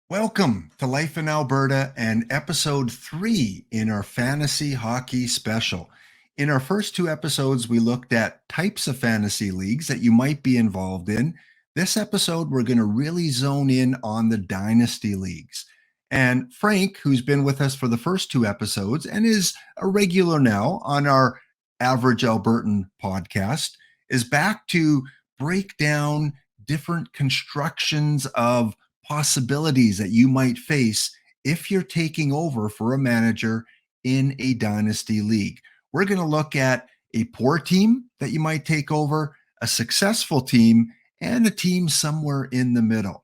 Welcome to Life in Alberta and episode 3 in our fantasy hockey special. In our first two episodes, we looked at types of fantasy leagues that you might be involved in. This episode, we're going to really zone in on the Dynasty Leagues. And Frank, who's been with us for the first two episodes and is a regular now on our Average Albertan Podcast, is back to break down different constructions of possibilities that you might face if you're taking over for a manager in a dynasty league. We're going to look at a poor team that you might take over, a successful team, and a team somewhere in the middle.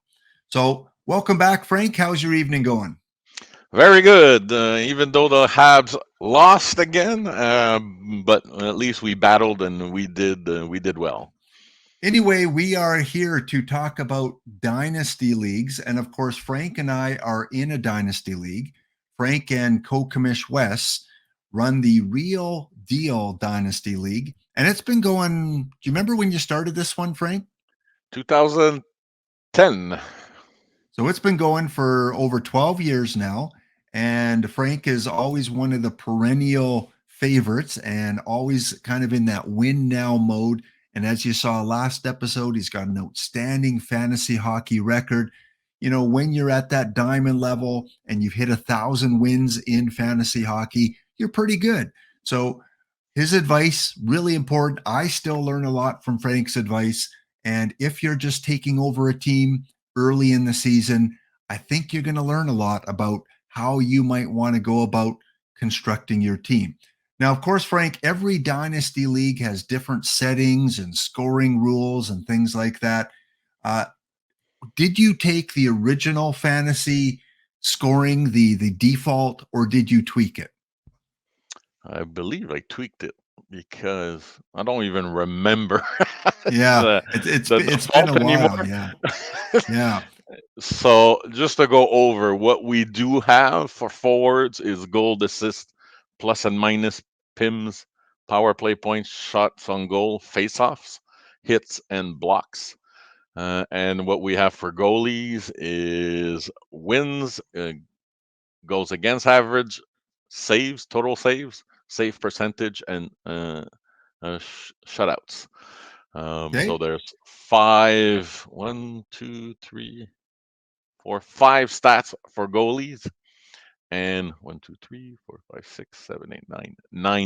So, welcome back, Frank. How's your evening going? Very good. Even though the Habs lost again, but at least we battled and we did well. Anyway, we are here to talk about dynasty leagues. And of course, Frank and I are in a dynasty league. Frank and co-commish Wes run the Real Deal Dynasty League. And it's been going, do you remember when you started this one, Frank? 2010. So it's been going for over 12 years now. And Frank is always one of the perennial favorites and always kind of in that win now mode. And as you saw last episode, he's got an outstanding fantasy hockey record. You know, when you're at that diamond level and you've hit 1,000 wins in fantasy hockey, you're pretty good. So his advice, really important. I still learn a lot from Frank's advice. And if you're just taking over a team early in the season, I think you're going to learn a lot about how you might want to go about constructing your team. Now, of course, Frank, every dynasty league has different settings and scoring rules and things like that. Did you take the original fantasy scoring, the default, or did you tweak it? I believe I tweaked it because I don't even remember Yeah, the, the it's been default a while. anymore. Yeah, yeah, So just to go over what we do have for forwards is goal assist, plus and minus, PIMs, power play points, shots on goal, face-offs, hits, and blocks. And what we have for goalies is wins, goals against average, saves, total saves, save percentage, and shutouts. okay, So there's five, 5 stats for goalies, and 9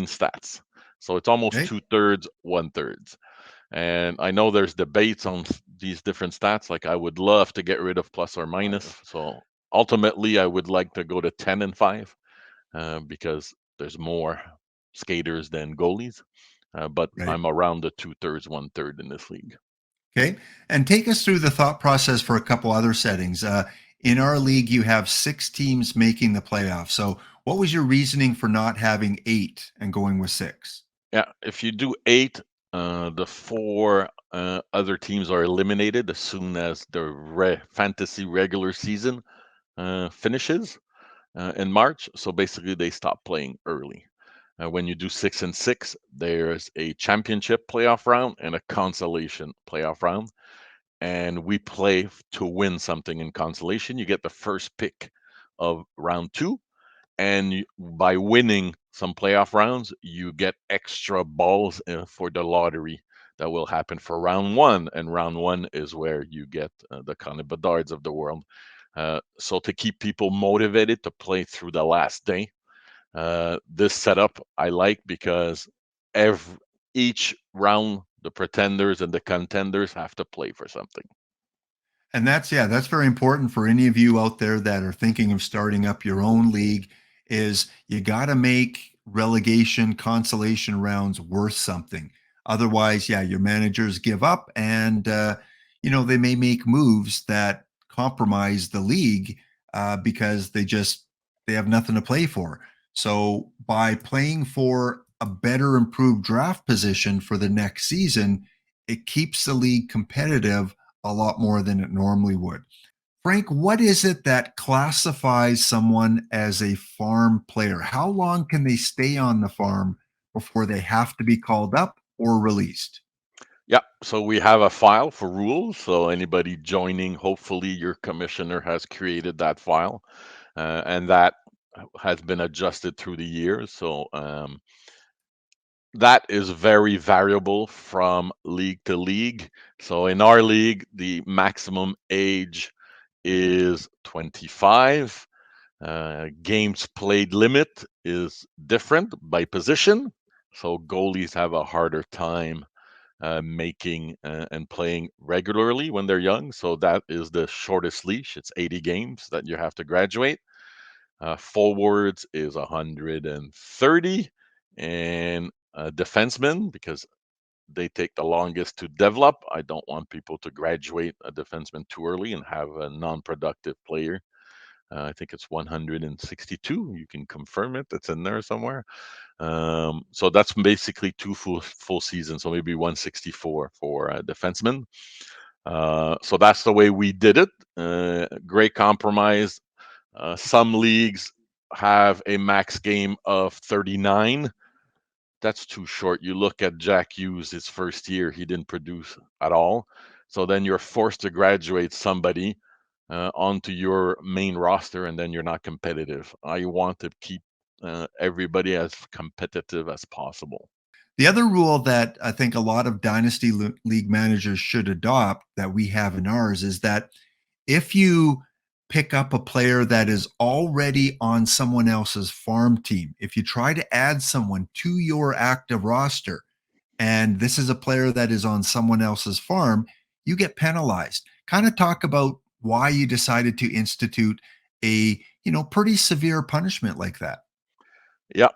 stats. So it's almost okay, 2/3, 1/3. And I know there's debates on these different stats. Like I would love to get rid of plus or minus. So ultimately, I would like to go to 10 and 5 because there's more skaters than goalies. But right. I'm around the 2/3, 1/3 in this league. Okay. And take us through the thought process for a couple other settings. In our league, you have 6 teams making the playoffs. So, what was your reasoning for not having 8 and going with 6? Yeah, if you do 8, the 4 other teams are eliminated as soon as the fantasy regular season finishes in March. So basically, they stop playing early. When you do 6 and 6, there's a championship playoff round and a consolation playoff round. And we play to win something in consolation. You get the first pick of round 2. And by winning some playoff rounds, you get extra balls for the lottery that will happen for round 1. And round 1 is where you get the Conor Bedards of the world. So to keep people motivated to play through the last day, this setup I like because each round the pretenders and the contenders have to play for something. And that's very important for any of you out there that are thinking of starting up your own league is you got to make relegation consolation rounds worth something. Otherwise, yeah, your managers give up and they may make moves that compromise the league because they have nothing to play for. So by playing for a better improved draft position for the next season, it keeps the league competitive a lot more than it normally would. Frank, what is it that classifies someone as a farm player? How long can they stay on the farm before they have to be called up or released? Yeah, so we have a file for rules. So anybody joining, hopefully your commissioner has created that file, and that has been adjusted through the years. So that is very variable from league to league. So in our league, the maximum age is 25. Games played limit is different by position. So goalies have a harder time making and playing regularly when they're young. So that is the shortest leash. It's 80 games that you have to graduate. Forwards is 130, and defensemen, because they take the longest to develop. I don't want people to graduate a defenseman too early and have a non-productive player. I think it's 162. You can confirm it. It's in there somewhere. So that's basically two full seasons. So maybe 164 for a defenseman. So that's the way we did it. Great compromise. Some leagues have a max game of 39. That's too short. You look at Jack Hughes, his first year, he didn't produce at all. So then you're forced to graduate somebody onto your main roster, and then you're not competitive. I want to keep everybody as competitive as possible. The other rule that I think a lot of dynasty league managers should adopt that we have in ours is that if you pick up a player that is already on someone else's farm team, if you try to add someone to your active roster, and this is a player that is on someone else's farm, you get penalized. Kind of talk about why you decided to institute a, pretty severe punishment like that. Yeah.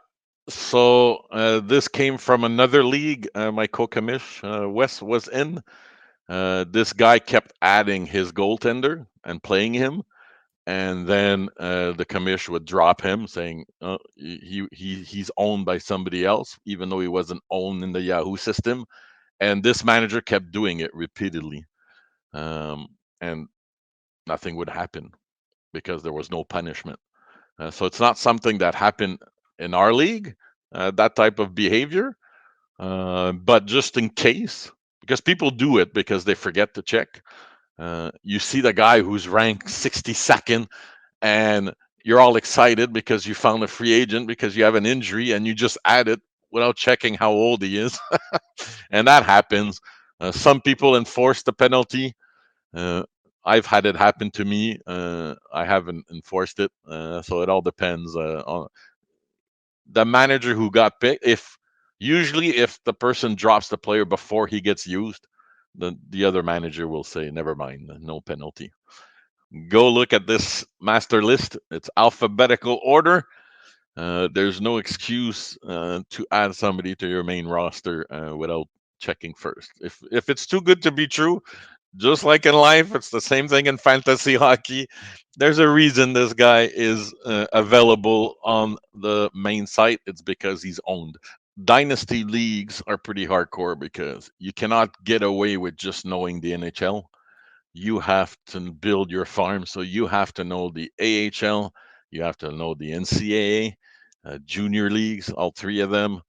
So this came from another league. My co-commish Wes was in. This guy kept adding his goaltender and playing him, and then the commish would drop him, saying he's owned by somebody else, even though he wasn't owned in the Yahoo system. And this manager kept doing it repeatedly, um, and nothing would happen because there was no punishment. So it's not something that happened in our league, that type of behavior. But just in case, because people do it because they forget to check. You see the guy who's ranked 62nd, and you're all excited because you found a free agent because you have an injury, and you just add it without checking how old he is. And that happens. Some people enforce the penalty. Uh, I've had it happen to me. I haven't enforced it, so it all depends on the manager who got picked. If the person drops the player before he gets used, the other manager will say, "Never mind, no penalty." Go look at this master list. It's alphabetical order. There's no excuse to add somebody to your main roster without checking first. If it's too good to be true, just like in life, it's the same thing in fantasy hockey. There's a reason this guy is available on the main site. It's because he's owned. Dynasty leagues are pretty hardcore because you cannot get away with just knowing the NHL. You have to build your farm. So you have to know the AHL, you have to know the NCAA, junior leagues, all three of them,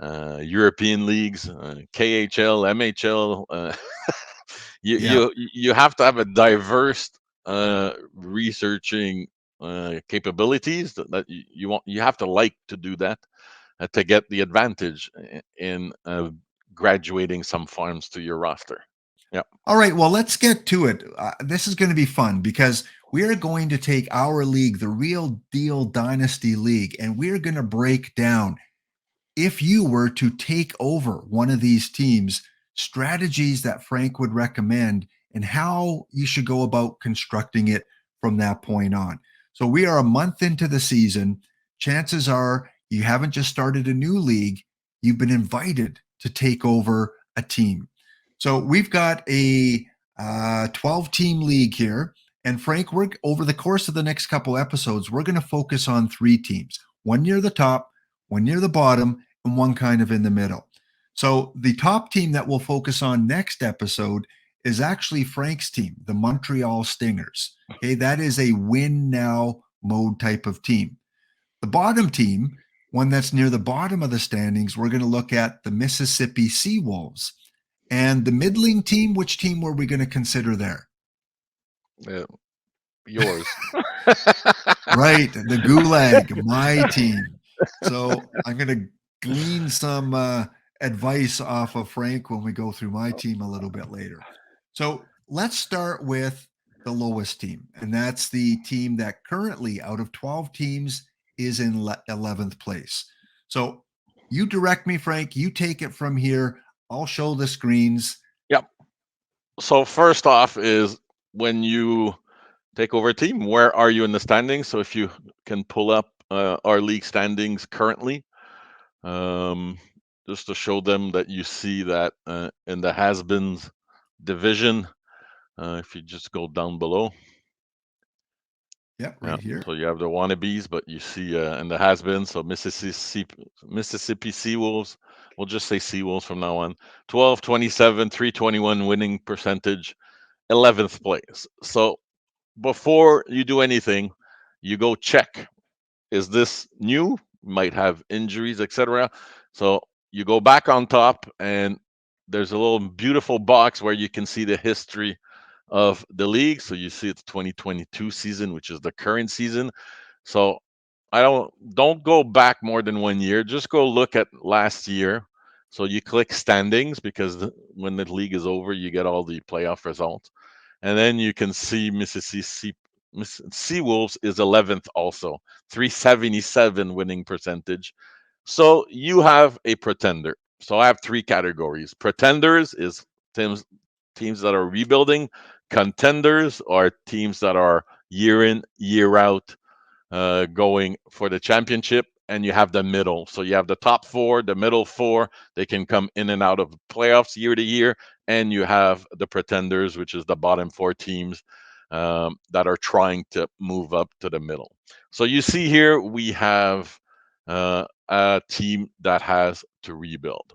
European leagues, KHL, MHL. Yeah. You have to have a diverse researching capabilities that you have to like to do that to get the advantage in graduating some farms to your roster. Yeah. All right, well, let's get to it. This is going to be fun because we are going to take our league, the Real Deal Dynasty League, and we're going to break down, if you were to take over one of these teams, strategies that Frank would recommend and how you should go about constructing it from that point on. So we are a month into the season. Chances are you haven't just started a new league, you've been invited to take over a team. So we've got a 12-team league here. And Frank, we're over the course of the next couple episodes, we're going to focus on three teams, one near the top, one near the bottom, and one kind of in the middle. So the top team that we'll focus on next episode is actually Frank's team, the Montreal Stingers. Okay, that is a win now mode type of team. The bottom team, one that's near the bottom of the standings, we're going to look at the Mississippi Seawolves. And the middling team, which team were we going to consider there? Uh, yours. Right, the Gulag, my team. So I'm going to glean some advice off of Frank when we go through my team a little bit later. So let's start with the lowest team, and that's the team that currently, out of 12 teams, is in 11th place. So you direct me, Frank. You take it from here. I'll show the screens. Yep. So first off is when you take over a team, where are you in the standings? So if you can pull up our league standings currently, um, just to show them that you see that in the has-beens division, if you just go down below. Yep, Yeah, right here. so you have the wannabes, but you see in the has-beens, so Mississippi Seawolves, we'll just say Seawolves from now on, 12, 27, 321 winning percentage, 11th place. So before you do anything, you go check, is this new? Might have injuries, etc. So you go back on top, and there's a little beautiful box where you can see the history of the league. So you see it's 2022 season, which is the current season. So I don't go back more than 1 year. Just go look at last year. So you click standings because when the league is over, you get all the playoff results, and then you can see Mississippi Seawolves is 11th also, 377 winning percentage. So you have a pretender. So I have three categories. Pretenders is teams that are rebuilding. Contenders are teams that are year in, year out, going for the championship. And you have the middle. So you have the top four, the middle four. They can come in and out of playoffs year to year. And you have the pretenders, which is the bottom four teams that are trying to move up to the middle. So you see here we have a team that has to rebuild.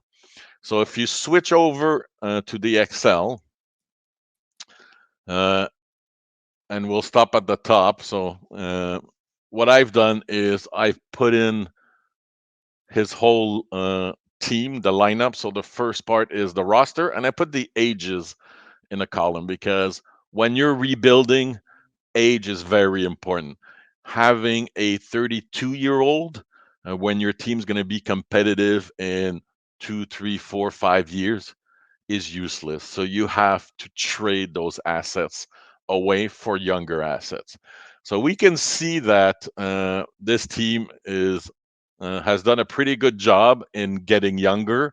So if you switch over to the Excel, uh, and we'll stop at the top. So what I've done is I've put in his whole team, the lineup. So the first part is the roster, and I put the ages in a column because when you're rebuilding, age is very important. Having a 32-year-old when your team's going to be competitive in 2, 3, 4, 5 years is useless. So you have to trade those assets away for younger assets. So we can see that this team is has done a pretty good job in getting younger.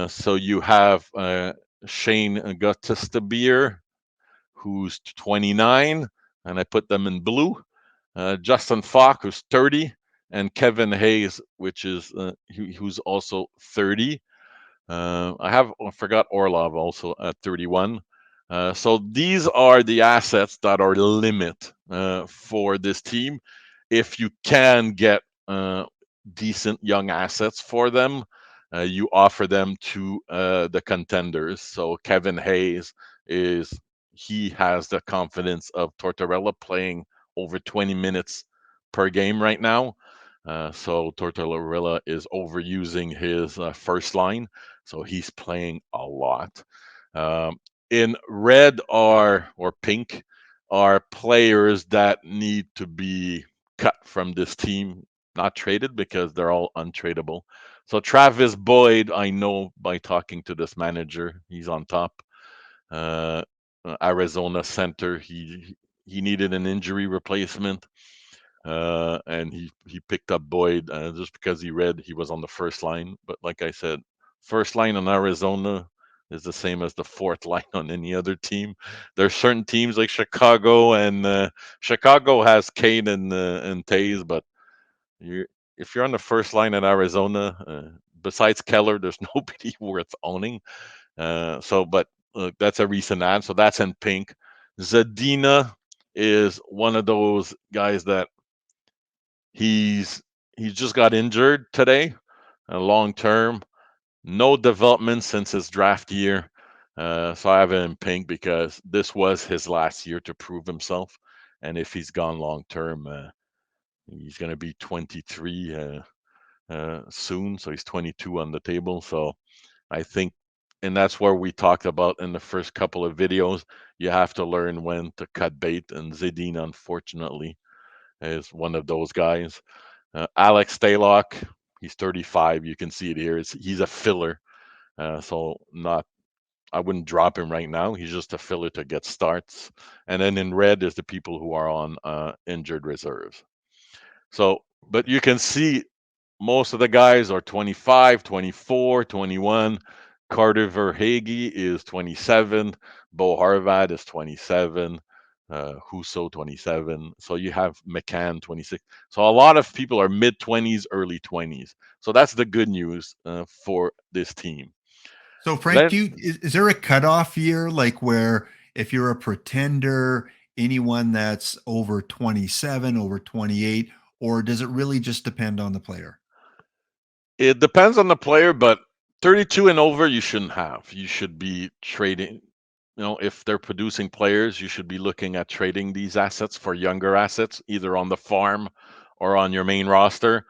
So you have Shane Gottesterbeer, who's 29, and I put them in blue. Justin Falk, who's 30, and Kevin Hayes, which is who's also 30. I forgot Orlov also at 31. So these are the assets that are limit for this team. If you can get decent young assets for them, you offer them to the contenders. So Kevin Hayes he has the confidence of Tortorella playing over 20 minutes per game right now. So Tortorella is overusing his first line, so he's playing a lot. In red or pink are players that need to be cut from this team, not traded because they're all untradeable. So Travis Boyd, I know by talking to this manager, he's on top. Uh, Arizona center, he needed an injury replacement. And he picked up Boyd just because he read he was on the first line. But like I said, first line on Arizona is the same as the fourth line on any other team. There's certain teams like Chicago, and Chicago has Kane and Tays, but you if you're on the first line in Arizona, besides Keller, there's nobody worth owning. But that's a recent ad, so that's in pink. Zadina is one of those guys that He's he's just got injured today, long term. No development since his draft year. So I have him in pink because this was his last year to prove himself. And if he's gone long term, he's going to be 23 soon. So he's 22 on the table. So I think and that's where we talked about in the first couple of videos. You have to learn when to cut bait, and Zidane, unfortunately, is one of those guys. Alex Stalock, he's 35. You can see it here. He's a filler, so not. I wouldn't drop him right now. He's just a filler to get starts. And then in red is the people who are on injured reserves. So, but you can see most of the guys are 25, 24, 21. Carter Verhage is 27. Bo Harvad is 27. Husso 27. So you have McCann 26. So a lot of people are mid 20s, early 20s. So that's the good news for this team. So Frank, Then is there a cutoff year like where if you're a pretender, anyone that's over 27, over 28, or does it really just depend on the player? it depends on the player, but 32 and over, you shouldn't have. You should be trading. If they're producing players, you should be looking at trading these assets for younger assets, either on the farm or on your main roster.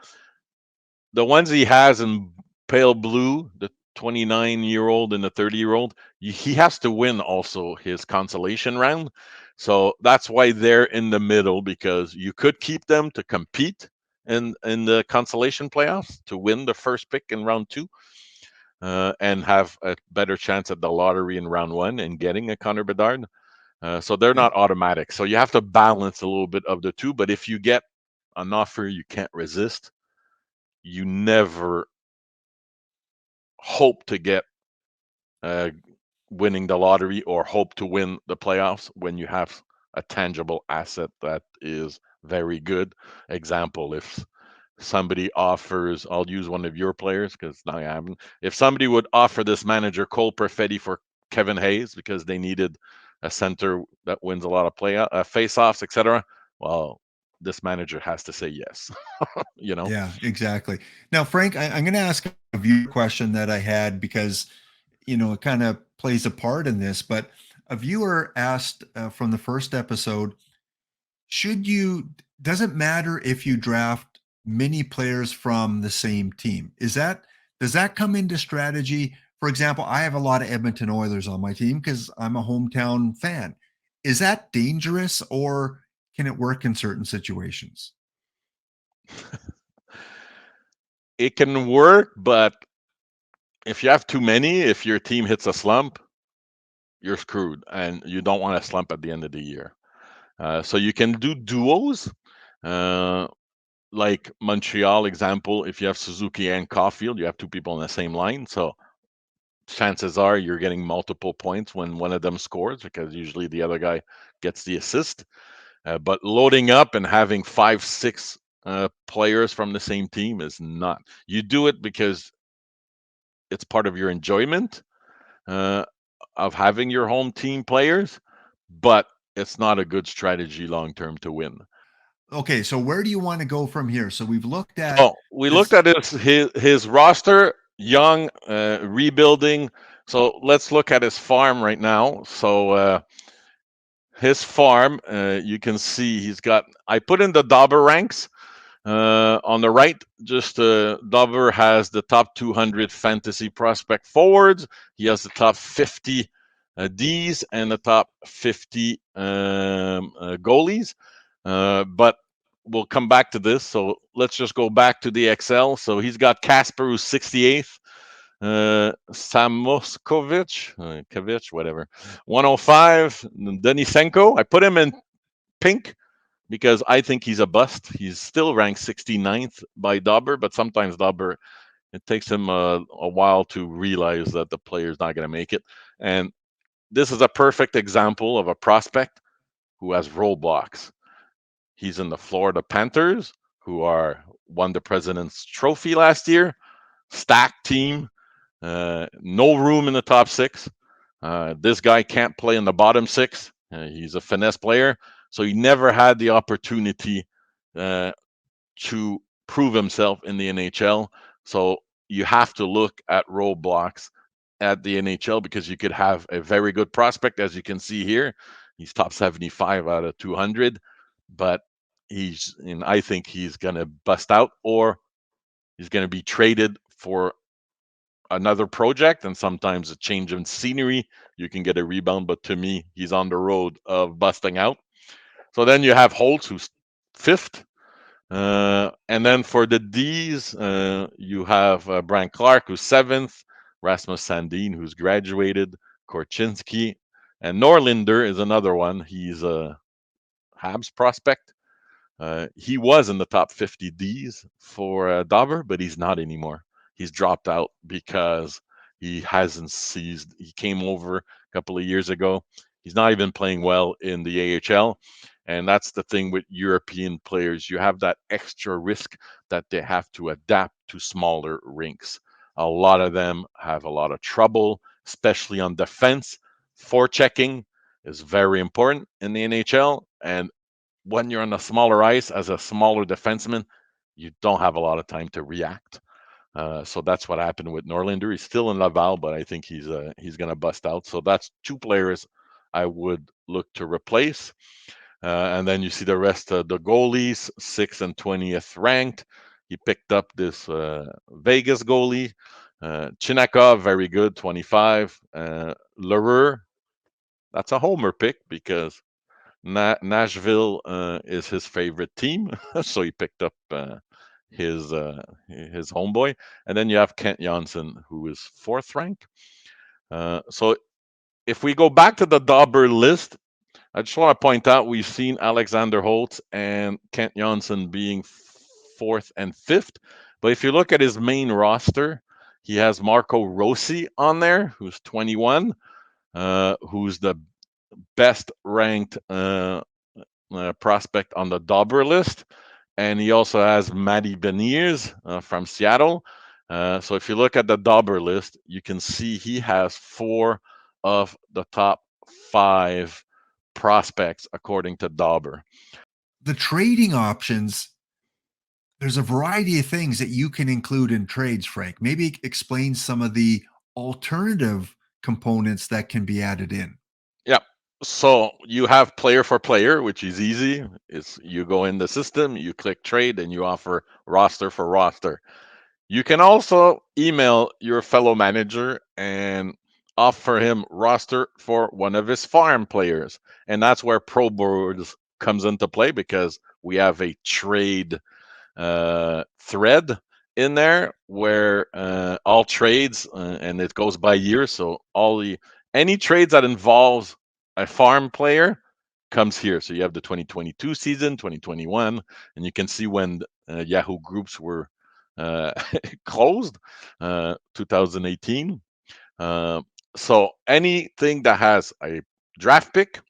The ones he has in pale blue, the 29-year-old and the 30-year-old, he has to win also his consolation round. So that's why they're in the middle, because you could keep them to compete in the consolation playoffs to win the first pick in round two, and have a better chance at the lottery in round one and getting a Connor Bedard. So they're Okay. not automatic. So you have to balance a little bit of the two. But if you get an offer you can't resist, you never hope to get uh, winning the lottery or hope to win the playoffs when you have a tangible asset that is very good. Example, if somebody offers, I'll use one of your players because now I haven't. If somebody would offer this manager Cole Perfetti for Kevin Hayes because they needed a center that wins a lot of face-offs, etc., well, this manager has to say yes. you know. Yeah, exactly. Now, Frank, I'm going to ask a viewer question that I had because, it kind of plays a part in this, but a viewer asked from the first episode, doesn't matter if you draft many players from the same team. Does that come into strategy? For example, I have a lot of Edmonton Oilers on my team because I'm a hometown fan. Is that dangerous or can it work in certain situations? It can work, but if you have too many, if your team hits a slump, you're screwed, and you don't want a slump at the end of the year. So you can do duos, uh, like Montreal example. If you have Suzuki and Caulfield, you have two people on the same line. So chances are you're getting multiple points when one of them scores because usually the other guy gets the assist. But loading up and having 5, 6 players from the same team is not. You do it because it's part of your enjoyment uh, of having your home team players, but it's not a good strategy long term to win. Okay, so where do you want to go from here? So we've looked at So we looked this. at his roster, young, rebuilding. So let's look at his farm right now. So his farm, you can see he's got. I put in the Dauber ranks. On the right, just Dover has the top 200 fantasy prospect forwards. He has the top 50 Ds and the top 50 goalies. But we'll come back to this. So let's just go back to the Excel. So he's got Casper, who's 68th. Samoskovic, Kovic, whatever, 105. Denisenko, I put him in pink because I think he's a bust. He's still ranked 69th by Dauber, but sometimes Dauber, it takes him a while to realize that the player's not going to make it. And this is a perfect example of a prospect who has roadblocks. He's in the Florida Panthers, who won the President's Trophy last year, stacked team, no room in the top six. This guy can't play in the bottom six. He's a finesse player, so he never had the opportunity uh, to prove himself in the NHL. So you have to look at roadblocks at the NHL because you could have a very good prospect, as you can see here. He's top 75 out of 200, but and I think he's going to bust out or he's going to be traded for another project, and sometimes a change in scenery, you can get a rebound. But to me, he's on the road of busting out. So then you have Holtz, who's fifth. And then for the D's, you have Brian Clark, who's seventh, Rasmus Sandin, who's graduated, Korchinski, and Norlinder is another one. He's a Habs prospect. He was in the top 50 Ds for Dauber, but he's not anymore. He's dropped out because he hasn't seized. He came over a couple of years ago. He's not even playing well in the AHL. And that's the thing with European players. You have that extra risk that they have to adapt to smaller rinks. A lot of them have a lot of trouble, especially on defense. Forechecking is very important in the NHL. And when you're on a smaller ice as a smaller defenseman, you don't have a lot of time to react. So that's what happened with Norlinder. He's still in Laval, but I think he's going to bust out. So that's two players I would look to replace. And then you see the rest of the goalies, 6th and 20th ranked. He picked up this Vegas goalie. Chinakov, very good, 25. Leroux, that's a homer pick because Nashville is his favorite team, so he picked up his homeboy. And then you have Kent Johnson, who is 4th rank. So if we go back to the Dauber list, I just want to point out we've seen Alexander Holtz and Kent Johnson being 4th and 5th. But if you look at his main roster, he has Marco Rossi on there, who's 21, who's the best ranked prospect on the Dauber list. And he also has Matty Beniers from Seattle. So if you look at the Dauber list, you can see he has 4 of the top 5 prospects according to Dauber. The trading options, there's a variety of things that you can include in trades, Frank. Maybe explain some of the alternative components that can be added in. Yeah. So you have player for player, which is easy. It's you go in the system, you click trade, and you offer roster for roster. You can also email your fellow manager and offer him roster for one of his farm players. And that's where Pro Boards comes into play because we have a trade thread in there where all trades and it goes by year. So any trades that involves a farm player comes here. So you have the 2022 season, 2021, and you can see when Yahoo groups were closed, 2018. So anything that has a draft pick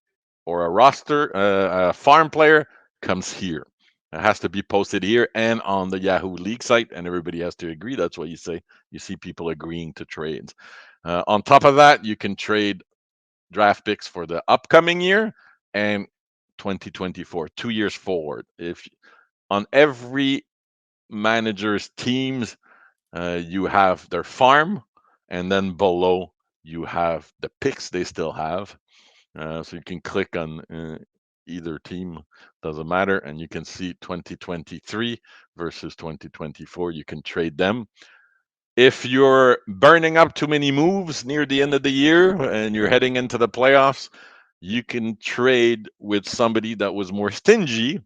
or a roster, a farm player comes here. It has to be posted here and on the Yahoo League site, and everybody has to agree. That's what you say. You see people agreeing to trades. On top of that, you can trade draft picks for the upcoming year and 2024, 2 years forward. If on every manager's teams, you have their farm, and then below you have the picks they still have. So you can click on either team, doesn't matter, and you can see 2023 versus 2024. You can trade them. If you're burning up too many moves near the end of the year and you're heading into the playoffs, you can trade with somebody that was more stingy.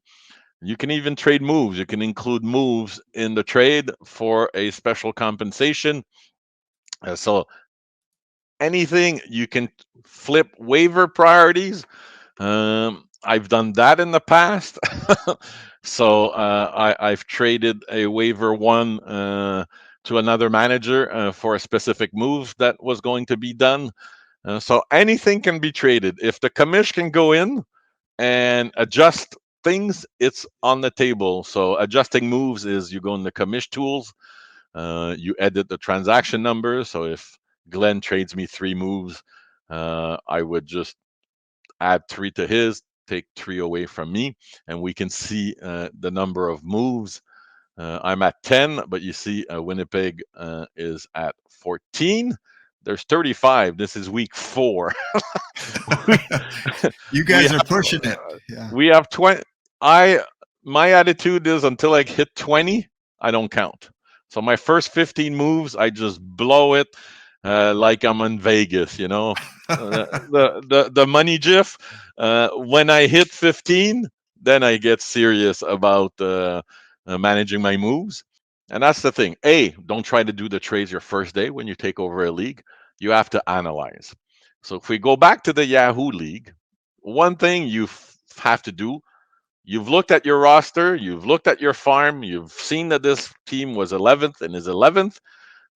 You can even trade moves. You can include moves in the trade for a special compensation. So anything you can flip waiver priorities. I've done that in the past. So I've traded a waiver one to another manager for a specific move that was going to be done. So anything can be traded. If the commish can go in and adjust things, it's on the table. So adjusting moves is you go in the commish tools, you edit the transaction number. So if Glenn trades me 3 moves, I would just add 3 to his, take 3 away from me, and we can see the number of moves. I'm at 10, but you see Winnipeg is at 14. There's 35. This is week 4. You guys are pushing it. Yeah. We have 20. My attitude is until I hit 20, I don't count. So my first 15 moves, I just blow it like I'm in Vegas, you know. The money GIF. When I hit 15, then I get serious about managing my moves. And that's the thing. A, don't try to do the trades your first day when you take over a league. You have to analyze. So if we go back to the Yahoo League, one thing you have to do, you've looked at your roster, you've looked at your farm, you've seen that this team was 11th and is 11th.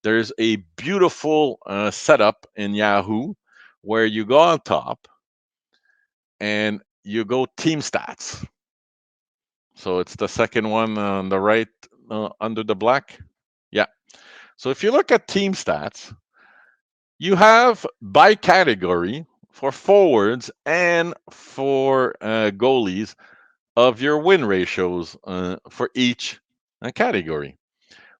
There's a beautiful setup in Yahoo where you go on top and you go team stats. So it's the second one on the right under the black. Yeah. So if you look at team stats, you have by category for forwards and for goalies of your win ratios for each category.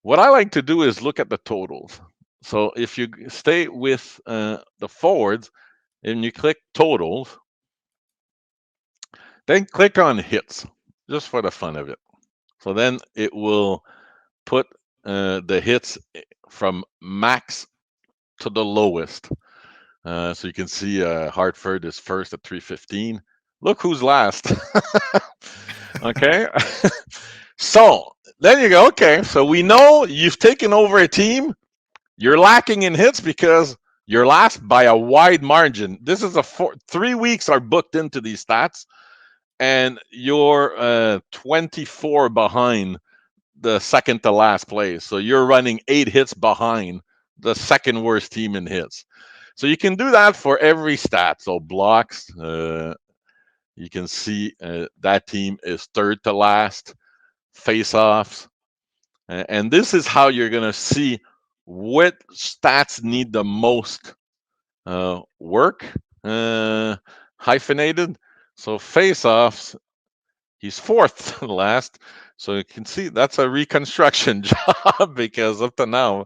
What I like to do is look at the totals. So if you stay with the forwards and you click totals, then click on hits just for the fun of it. So then it will put the hits from max to the lowest. So you can see Hartford is first at 315. Look who's last. Okay. So then you go, okay, so we know you've taken over a team. You're lacking in hits because you're last by a wide margin. This is 3 weeks are booked into these stats, and you're 24 behind the second to last place. So you're running 8 hits behind the second worst team in hits. So you can do that for every stat. So blocks, you can see that team is third to last. Face-offs, and this is how you're gonna see what stats need the most work. Hyphenated. So face-offs, he's fourth to last. So you can see that's a reconstruction job because up to now,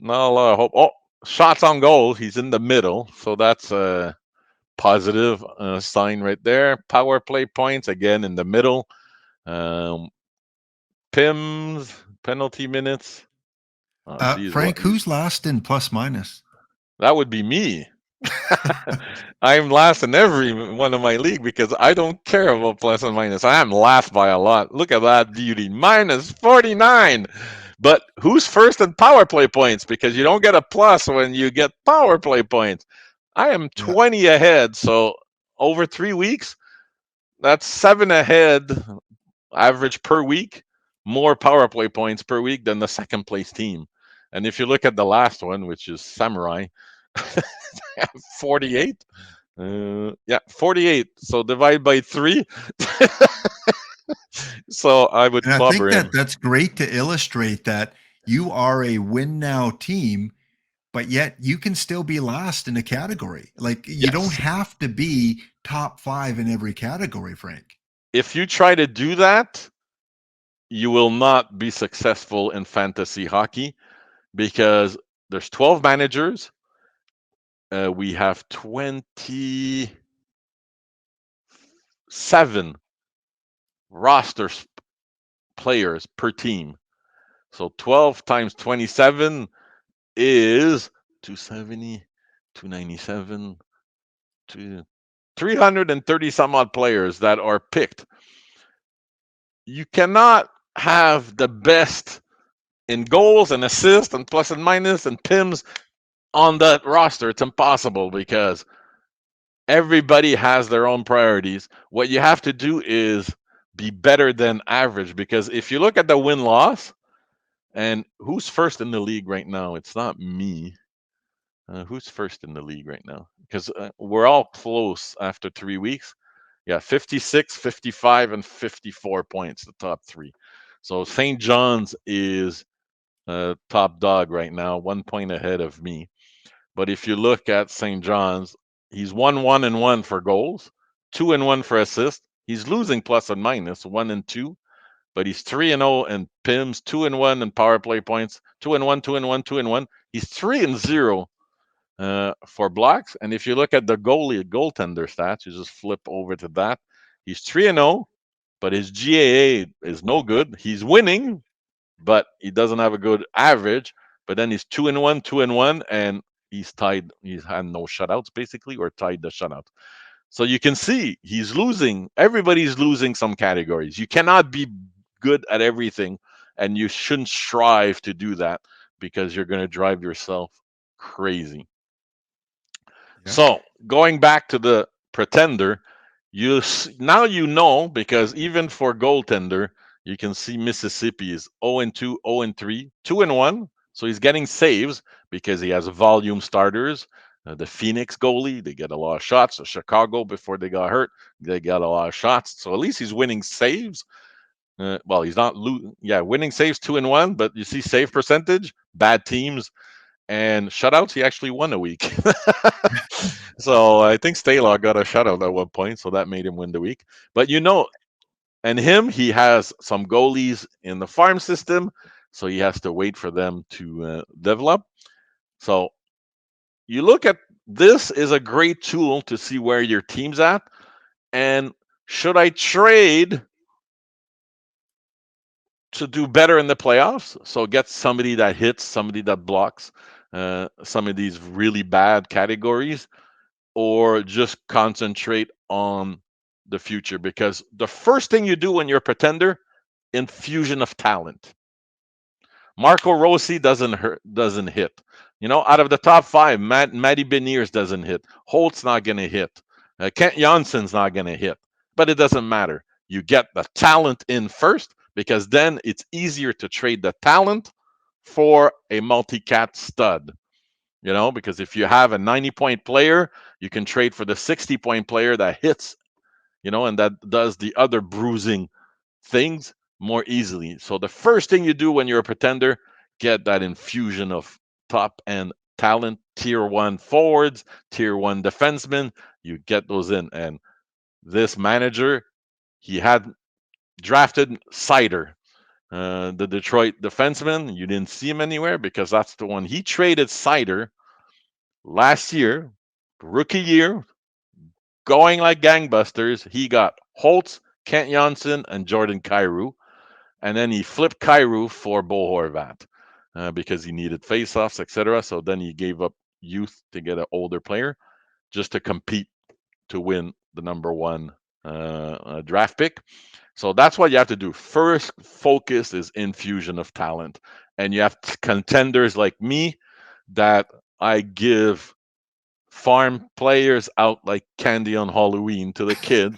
not a lot of hope. Oh, shots on goal, he's in the middle. So that's a positive sign right there. Power play points, again, in the middle. Um, PIMS, penalty minutes. Oh, geez, Frank, who's last in plus minus? that would be me. I'm last in every one of my league because I don't care about plus and minus. I am last by a lot. Look at that beauty, minus 49. But who's first in power play points? Because you don't get a plus when you get power play points. I am 20 ahead. So over 3 weeks, that's 7 ahead average per week, more power play points per week than the second place team. And if you look at the last one, which is Samurai, 48. Yeah, 48. So divide by 3. So I would And I think clobber him. that's great to illustrate that you are a win now team, but yet you can still be last in a category. Like you don't Yes. have to be top 5 in every category, Frank. If you try to do that, you will not be successful in fantasy hockey because there's 12 managers. We have 27 roster players per team. So 12 times 27 is 270, 297, 330 some odd players that are picked. You cannot have the best in goals and assists and plus and minus and PIMs on that roster. It's impossible because everybody has their own priorities. What you have to do is be better than average because if you look at the win loss, and who's first in the league right now? It's not me. Who's first in the league right now? Because we're all close after 3 weeks. Yeah, 56, 55, and 54 points, the top 3. So St. John's is top dog right now, 1 point ahead of me. But if you look at St. John's, he's 1-1-1 for goals, 2-1 for assists. He's losing plus and minus 1 and 2, but he's 3-0 in PIMS, 2-1 in power play points, 2-1, 2-1, 2-1. He's 3-0 for blocks. And if you look at the goaltender stats, you just flip over to that. He's 3-0, but his GAA is no good. He's winning, but he doesn't have a good average. But then he's 2-1, 2-1, and he's tied. He's had no shutouts basically, or tied the shutout. So you can see he's losing. Everybody's losing some categories. You cannot be good at everything, and you shouldn't strive to do that because you're going to drive yourself crazy. Yeah. So going back to the pretender, now you know, because even for goaltender, you can see Mississippi is 0-2, 0-3, 2-1. So he's getting saves because he has volume starters. The Phoenix goalie, they get a lot of shots. So Chicago, before they got hurt, they got a lot of shots. So at least he's winning saves. Well, he's not winning saves 2-1, but you see save percentage, bad teams, and shutouts. He actually won a week. So I think Stalock got a shutout at one point, so that made him win the week. But and he has some goalies in the farm system, so he has to wait for them to develop. So you look at this is a great tool to see where your team's at, and should I trade to do better in the playoffs? So get somebody that hits, somebody that blocks, some of these really bad categories, or just concentrate on the future? Because the first thing you do when you're a pretender, infusion of talent. Marco Rossi doesn't hit. Out of the top five, Matty Beniers doesn't hit. Holt's not going to hit. Kent Janssen's not going to hit. But it doesn't matter. You get the talent in first, because then it's easier to trade the talent for a multi-cat stud. Because if you have a 90-point player, you can trade for the 60-point player that hits, and that does the other bruising things more easily. So the first thing you do when you're a pretender, get that infusion of top end talent, tier 1 forwards, tier 1 defensemen. You get those in. And this manager, he had drafted Sider, the Detroit defenseman. You didn't see him anywhere because that's the one he traded. Sider last year, rookie year, going like gangbusters. He got Holtz, Kent Janssen, and Jordan Kyrou. And then he flipped Kyrou for Bo Horvat because he needed faceoffs, etc. So then he gave up youth to get an older player just to compete to win the number one draft pick. So that's what you have to do. First focus is infusion of talent. And you have contenders like me that I give farm players out like candy on Halloween to the kids.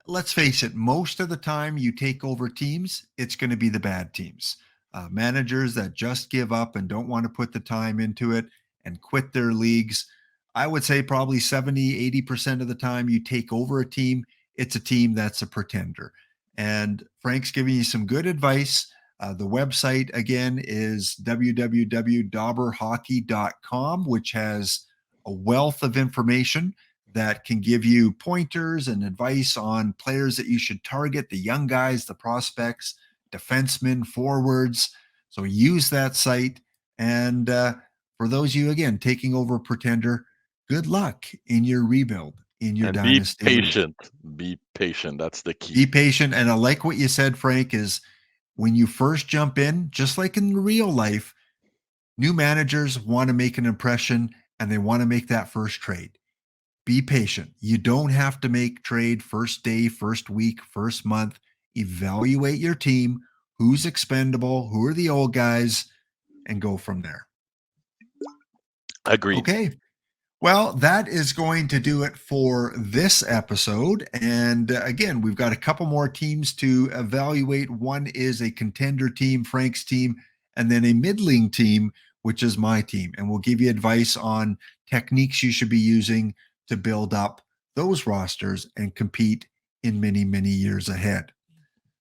Let's face it, most of the time you take over teams, it's going to be the bad teams. Managers that just give up and don't want to put the time into it and quit their leagues. I would say probably 70, 80% of the time you take over a team, it's a team that's a pretender. And Frank's giving you some good advice. The website, again, is www.dauberhockey.com, which has a wealth of information that can give you pointers and advice on players that you should target, the young guys, the prospects, defensemen, forwards. So use that site. And for those of you, again, taking over Pretender, good luck in your rebuild, in your And Dynasty be League. patient. Be patient. That's the key. Be patient. And I like what you said, Frank, is when you first jump in, just like in real life, new managers want to make an impression and they want to make that first trade. Be patient. You don't have to make trade first day, first week, first month. Evaluate your team, who's expendable, who are the old guys, and go from there. Agreed. Okay. Well, that is going to do it for this episode. And again, we've got a couple more teams to evaluate. One is a contender team, Frank's team, and then a middling team, which is my team. And we'll give you advice on techniques you should be using to build up those rosters and compete in many, many years ahead.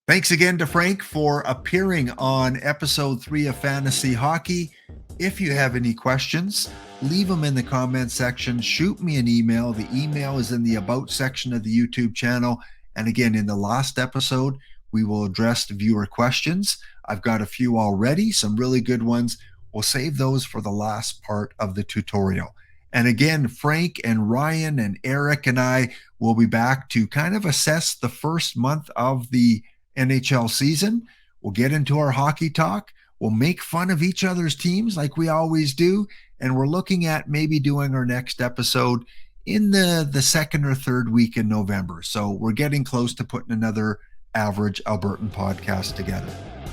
Thanks again to Frank for appearing on episode 3 of Fantasy Hockey. If you have any questions, leave them in the comment section. Shoot me an email. The email is in the About section of the YouTube channel. And again, in the last episode, we will address viewer questions. I've got a few already, some really good ones. We'll save those for the last part of the tutorial. And again, Frank and Ryan and Eric and I will be back to kind of assess the first month of the NHL season. We'll get into our hockey talk. We'll make fun of each other's teams like we always do. And we're looking at maybe doing our next episode in the second or third week in November. So we're getting close to putting another Average Albertan podcast together.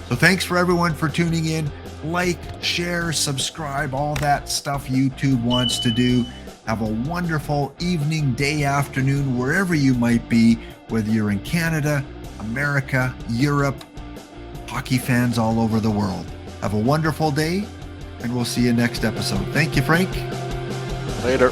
So thanks for everyone for tuning in. Like, share, subscribe, all that stuff YouTube wants to do. Have a wonderful evening, day, afternoon, wherever you might be, whether you're in Canada, America, Europe, hockey fans all over the world. Have a wonderful day, and we'll see you next episode. Thank you, Frank. Later.